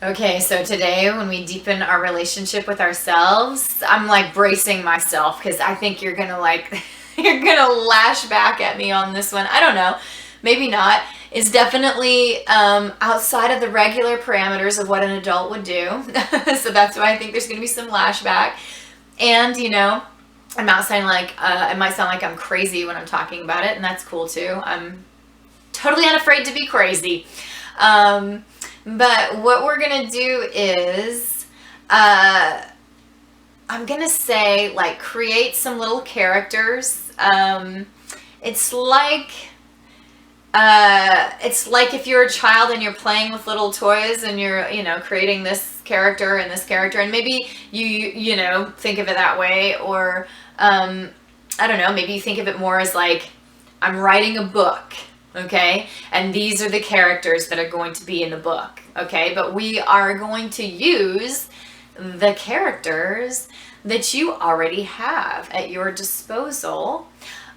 Okay, so today when we deepen our relationship with ourselves, I'm like bracing myself because I think you're gonna like, you're gonna lash back at me on this one. I don't know, maybe not. It's definitely outside of the regular parameters of what an adult would do. So that's why I think there's gonna be some lashback. And, I'm not saying like, it might sound like I'm crazy when I'm talking about it, and that's cool too. I'm totally unafraid to be crazy. Um, but what we're gonna do is, I'm gonna say like create some little characters. It's like it's like if you're a child and you're playing with little toys and you're creating this character and this character, and maybe you think of it that way, or I don't know, maybe you think of it more as like I'm writing a book. Okay, and these are the characters that are going to be in the book. Okay, but we are going to use the characters that you already have at your disposal.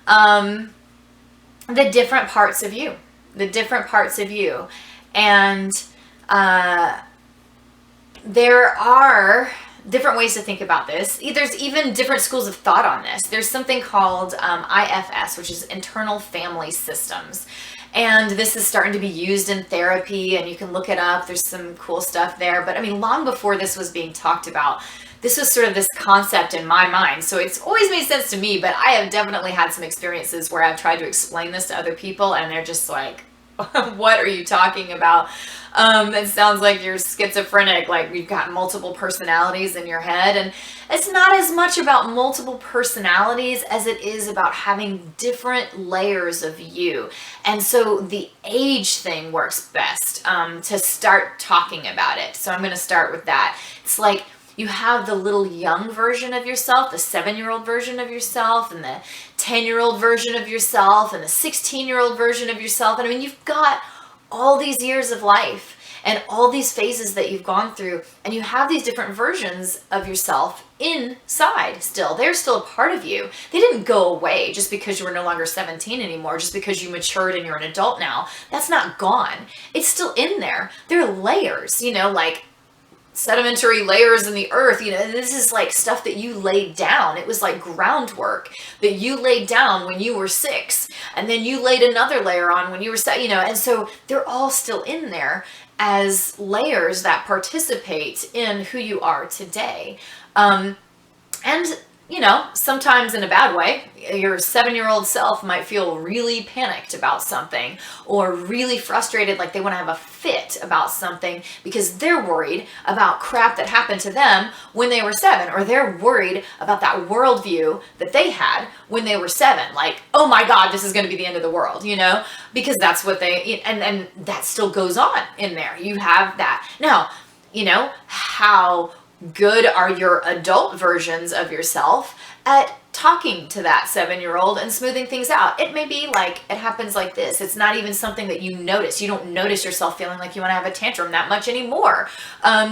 Um, the different parts of you, the different parts of you. And uh, there are different ways to think about this. There's even different schools of thought on this. There's something called IFS, which is internal family systems. And this is starting to be used in therapy, and you can look it up. There's some cool stuff there. But I mean, long before this was being talked about, this was sort of this concept in my mind. So it's always made sense to me, but I have definitely had some experiences where I've tried to explain this to other people, and they're just like, what are you talking about? It sounds like you're schizophrenic, like you've got multiple personalities in your head. And it's not as much about multiple personalities as it is about having different layers of you. And so the age thing works best to start talking about it. So I'm going to start with that. It's like you have the little young version of yourself, the 7-year-old version of yourself, and the 10-year-old version of yourself, and the 16-year-old version of yourself. And I mean, you've got all these years of life and all these phases that you've gone through, and you have these different versions of yourself inside still. They're still a part of you. They didn't go away just because you were no longer 17 anymore, just because you matured and you're an adult now. That's not gone. It's still in there. There are layers, like sedimentary layers in the earth. This is like stuff that you laid down. It was like groundwork that you laid down when you were 6, and then you laid another layer on when you were 7, and so they're all still in there as layers that participate in who you are today. And sometimes in a bad way, your 7-year-old self might feel really panicked about something, or really frustrated, like they want to have a fit about something because they're worried about crap that happened to them when they were 7, or they're worried about that worldview that they had when they were 7. Like, oh my God, this is going to be the end of the world, because that's what and that still goes on in there. You have that. Now, how good are your adult versions of yourself at talking to that 7-year-old and smoothing things out? It may be like it happens like this. It's not even something that you notice. You don't notice yourself feeling like you want to have a tantrum that much anymore,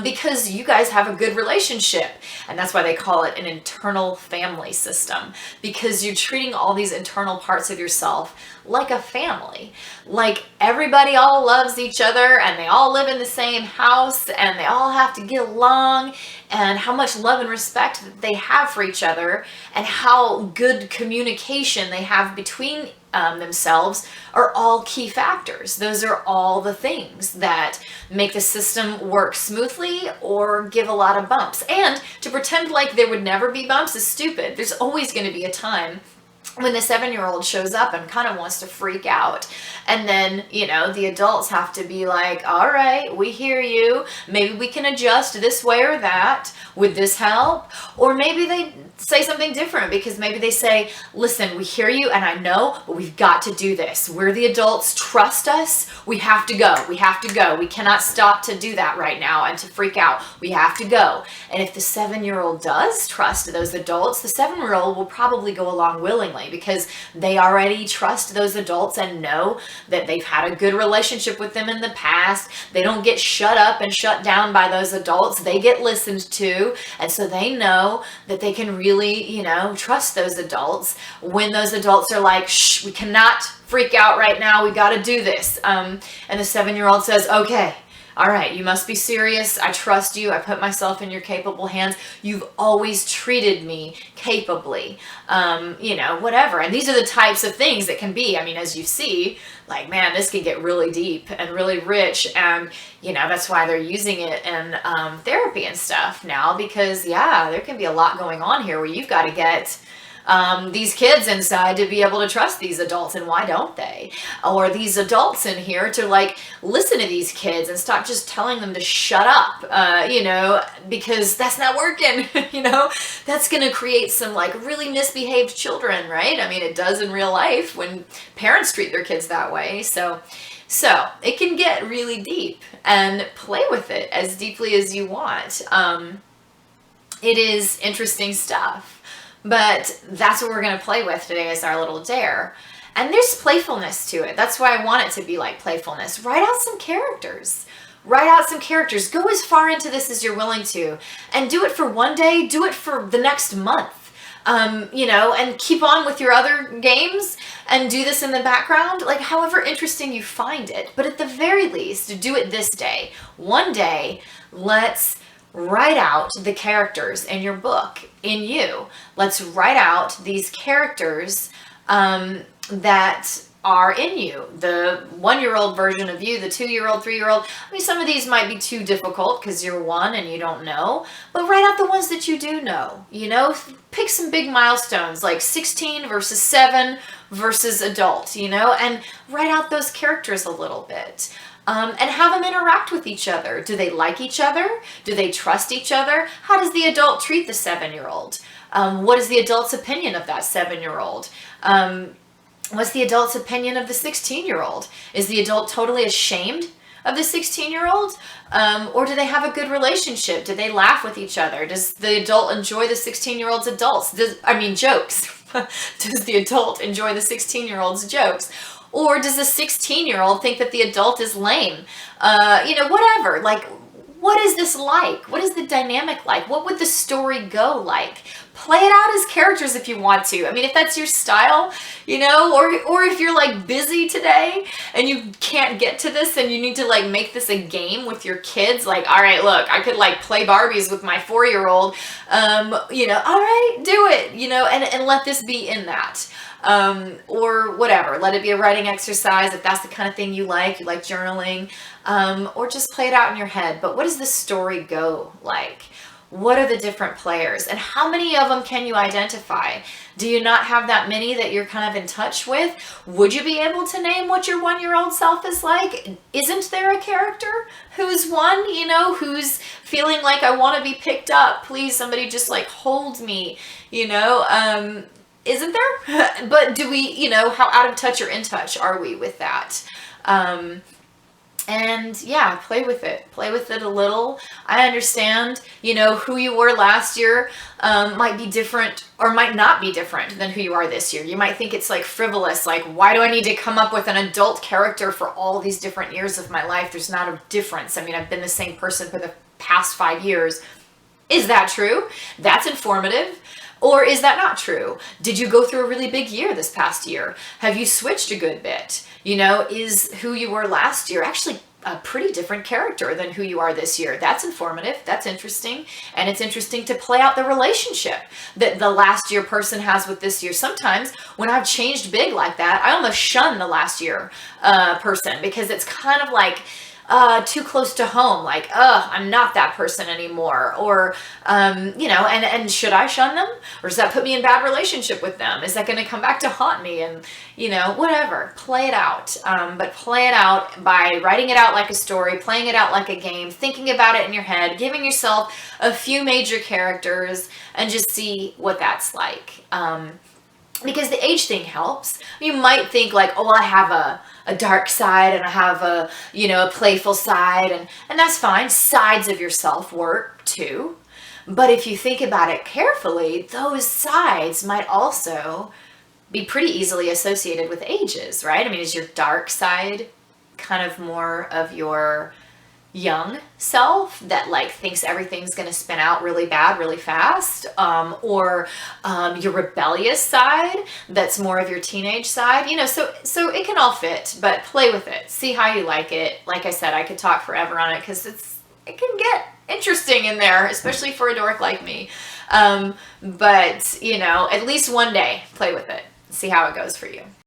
because you guys have a good relationship. And that's why they call it an internal family system, because you're treating all these internal parts of yourself like a family. Like everybody all loves each other, and they all live in the same house, and they all have to get along, and how much love and respect they have for each other, and how good communication they have between themselves are all key factors. Those are all the things that make the system work smoothly or give a lot of bumps. And to pretend like there would never be bumps is stupid. There's always going to be a time when the 7-year-old shows up and kind of wants to freak out. And then, the adults have to be like, all right, we hear you. Maybe we can adjust this way or that. Would this help? Or maybe they say something different, because maybe they say, listen, we hear you and I know, but we've got to do this. We're the adults. Trust us. We have to go. We have to go. We cannot stop to do that right now and to freak out. We have to go. And if the 7-year-old does trust those adults, the 7-year-old will probably go along willingly, because they already trust those adults and know that they've had a good relationship with them in the past. They don't get shut up and shut down by those adults. They get listened to. And so they know that they can really, trust those adults when those adults are like, shh, we cannot freak out right now. We got to do this. And the 7-year-old says, okay, all right, you must be serious. I trust you. I put myself in your capable hands. You've always treated me capably. Whatever. And these are the types of things that can be, I mean, as you see, like, man, this can get really deep and really rich. And, that's why they're using it in therapy and stuff now, because, yeah, there can be a lot going on here where you've got to get these kids inside to be able to trust these adults, and why don't they? Or these adults in here to like listen to these kids and stop just telling them to shut up, because that's not working. That's going to create some like really misbehaved children, right? I mean, it does in real life when parents treat their kids that way. So it can get really deep, and play with it as deeply as you want. It is interesting stuff. But that's what we're going to play with today as our little dare. And there's playfulness to it. That's why I want it to be like playfulness. Write out some characters. Write out some characters. Go as far into this as you're willing to. And do it for one day. Do it for the next month. And keep on with your other games and do this in the background, like however interesting you find it. But at the very least, do it this day. One day, let's write out the characters in your book, in you. Let's write out these characters that are in you. The 1-year-old version of you, the 2-year-old, 3-year-old. I mean, some of these might be too difficult because you're 1 and you don't know, but write out the ones that you do know. Pick some big milestones like 16 versus 7 versus adult, and write out those characters a little bit. And have them interact with each other. Do they like each other? Do they trust each other? How does the adult treat the 7-year-old? What is the adult's opinion of that 7-year-old? What's the adult's opinion of the 16-year-old? Is the adult totally ashamed of the 16-year-old? Or do they have a good relationship? Do they laugh with each other? Does the adult enjoy the 16-year-old's jokes? Does the adult enjoy the 16-year-old's jokes? Or does the 16-year-old think that the adult is lame? Whatever. Like, what is this like? What is the dynamic like? What would the story go like? Play it out as characters if you want to. I mean, if that's your style, or if you're like busy today and you can't get to this and you need to like make this a game with your kids, like, all right, look, I could like play Barbies with my 4-year-old, all right, do it, and let this be in that. Or whatever, let it be a writing exercise if that's the kind of thing you like journaling, or just play it out in your head. But what does the story go like? What are the different players, and how many of them can you identify? Do you not have that many that you're kind of in touch with? Would you be able to name what your 1-year-old self is like? Isn't there a character who's 1, who's feeling like, I want to be picked up, please somebody just like hold me, isn't there? But do we, how out of touch or in touch are we with that? And yeah, play with it a little. I understand, who you were last year might be different or might not be different than who you are this year. You might think it's like frivolous, like, why do I need to come up with an adult character for all these different years of my life? There's not a difference. I mean, I've been the same person for the past 5 years. Is that true? That's informative. Or is that not true? Did you go through a really big year this past year? Have you switched a good bit? Is who you were last year actually a pretty different character than who you are this year? That's informative. That's interesting. And it's interesting to play out the relationship that the last year person has with this year. Sometimes when I've changed big like that, I almost shun the last year person because it's kind of like, too close to home, like, I'm not that person anymore, or, and should I shun them, or does that put me in bad relationship with them? Is that going to come back to haunt me? And, whatever, play it out, but play it out by writing it out like a story, playing it out like a game, thinking about it in your head, giving yourself a few major characters, and just see what that's like. Because the age thing helps. You might think like, oh, well, I have a dark side and I have a playful side, and that's fine. Sides of yourself work too. But if you think about it carefully, those sides might also be pretty easily associated with ages, right? I mean, is your dark side kind of more of your young self that like thinks everything's going to spin out really bad really fast, or your rebellious side that's more of your teenage side, you know, so it can all fit, but play with it, see how you like it. Like I said, I could talk forever on it because it can get interesting in there, especially for a dork like me. But you know, at least one day play with it, see how it goes for you.